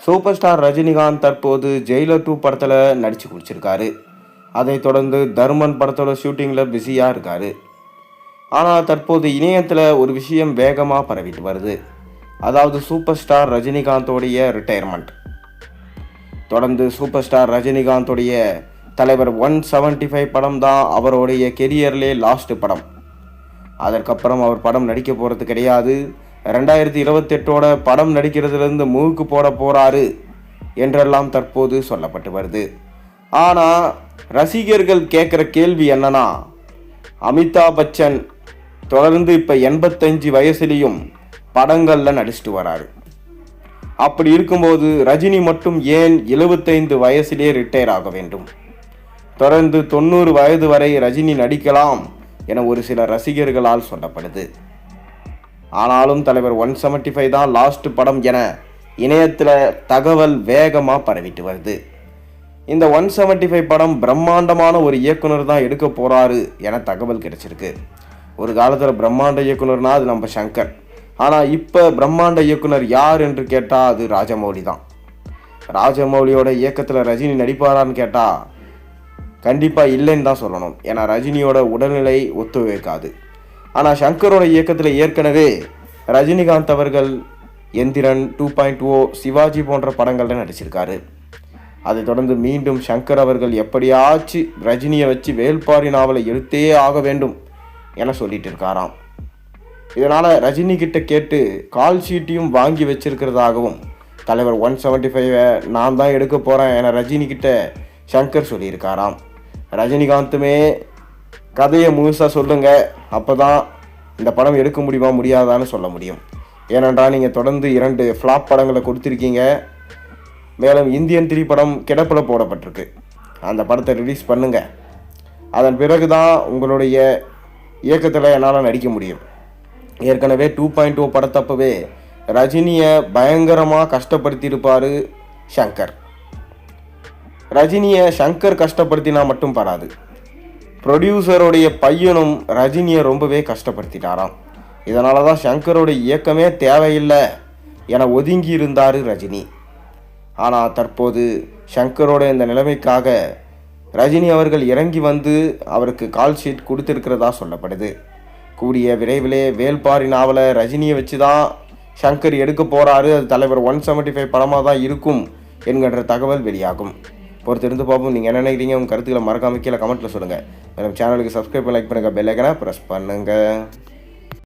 Super star Rajinikanth தற்போது Jailer 2 படத்தில் நடித்து முடிச்சிருக்காரு. அதைத் தொடர்ந்து தர்மன் படத்தோட ஷூட்டிங்கில் பிஸியாக இருக்காரு. ஆனால் தற்போது இணையத்தில் ஒரு விஷயம் வேகமாக பரவிட்டு வருது. அதாவது சூப்பர் ஸ்டார் ரஜினிகாந்தோடைய ரிட்டையர்மெண்ட். தொடர்ந்து சூப்பர் ஸ்டார் ரஜினிகாந்தோடைய தலைவர் 175 படம் தான் அவருடைய கெரியர்லே லாஸ்ட் படம். அதற்கப்புறம் அவர் படம் நடிக்க போகிறது கிடையாது. 2028 படம் நடிக்கிறதுலேருந்து மூக்கு போட போகிறாரு என்றெல்லாம் தற்போது சொல்லப்பட்டு வருது. ஆனால் ரசிகர்கள் கேட்குற கேள்வி என்னன்னா, அமிதாப் பச்சன் தொடர்ந்து இப்போ 85 வயசுலேயும் படங்களில் நடிச்சிட்டு வராரு. அப்படி இருக்கும்போது ரஜினி மட்டும் ஏன் 75 வயசிலே ரிட்டையர் ஆக வேண்டும்? தொடர்ந்து 90 வயது வரை ரஜினி நடிக்கலாம் என ஒரு சில ரசிகர்களால் சொல்லப்படுது. ஆனாலும் தலைவர் 175 தான் லாஸ்ட் படம் என இணையத்தில் தகவல் வேகமாக பரவிட்டு வருது. இந்த 175 படம் பிரம்மாண்டமான ஒரு இயக்குனர் தான் எடுக்க போகிறாரு என தகவல் கிடைச்சிருக்கு. ஒரு காலத்தில் பிரம்மாண்ட இயக்குனர்னா அது நம்ம சங்கர். ஆனால் இப்போ பிரம்மாண்ட இயக்குனர் யார் என்று கேட்டால் அது ராஜமௌலி தான். ராஜமௌலியோட இயக்கத்தில் ரஜினி நடிப்பாரான்னு கேட்டால் கண்டிப்பாக இல்லைன்னு தான் சொல்லணும். ஏன்னா ரஜினியோட உடல்நிலை ஒத்துழைக்காது. ஆனால் சங்கரோட இயக்கத்தில் ஏற்கனவே ரஜினிகாந்த் அவர்கள் எந்திரன், 2.0, சிவாஜி போன்ற படங்களில் நடிச்சிருக்காரு. அதை தொடர்ந்து மீண்டும் சங்கர் அவர்கள் எப்படியாச்சும் ரஜினியை வச்சு வேள்பாரி நாவலை எடுத்தே ஆக வேண்டும் என சொல்லிட்டு இருக்காராம். இதனால் ரஜினி கிட்ட கேட்டு கால் ஷீட்டையும் வாங்கி வச்சிருக்கிறதாகவும் தலைவர் 175 நான் தான் எடுக்க போகிறேன் என ரஜினி கிட்ட சங்கர் சொல்லியிருக்காராம். ரஜினிகாந்துமே கதையை முழுசாக சொல்லுங்கள், அப்போ தான் இந்த படம் எடுக்க முடியுமா முடியாதான்னு சொல்ல முடியும். ஏனென்றால் நீங்கள் தொடர்ந்து 2 ஃப்ளாப் படங்களை கொடுத்துருக்கீங்க. மேலும் இந்தியன் 3 படம் கிடப்பில் போடப்பட்டிருக்கு. அந்த படத்தை ரிலீஸ் பண்ணுங்கள். அதன் பிறகு தான் உங்களுடைய இயக்கத்தில் என்னால் நடிக்க முடியும். ஏற்கனவே 2.0 படத்தப்பவே ரஜினியை பயங்கரமாக கஷ்டப்படுத்தியிருப்பார் சங்கர். ரஜினியை சங்கர் கஷ்டப்படுத்தினா மட்டும் பராது, ப்ரொடியூசருடைய பையனும் ரஜினியை ரொம்பவே கஷ்டப்படுத்திட்டாராம். இதனால தான் சங்கரோட இயக்கமே தேவையில்லை என ஒதுங்கி இருந்தார் ரஜினி. ஆனால் தற்போது சங்கரோட இந்த நிலைமைக்காக ரஜினி அவர்கள் இறங்கி வந்து அவருக்கு கால் ஷீட் கொடுத்துருக்கிறதா சொல்லப்படுது. கூடிய விரைவிலே வேள்பாரி நாவலை ரஜினியை வச்சு தான் சங்கர் எடுக்க போகிறாரு. அது தலைவர் 175 படமாக தான் இருக்கும் என்கின்ற தகவல் வெளியாகும். பொறுத்திருந்து பார்ப்போம். நீங்கள் என்ன நினைக்கிறீங்க? உங்கள் கருத்துக்களை மறக்காம கீழே கமெண்ட்டில் சொல்லுங்கள். மேலும் சேனலுக்கு சப்ஸ்கிரைப் லைக் பண்ணுங்கள், பெல் ஐக்கனை ப்ரெஸ் பண்ணுங்கள்.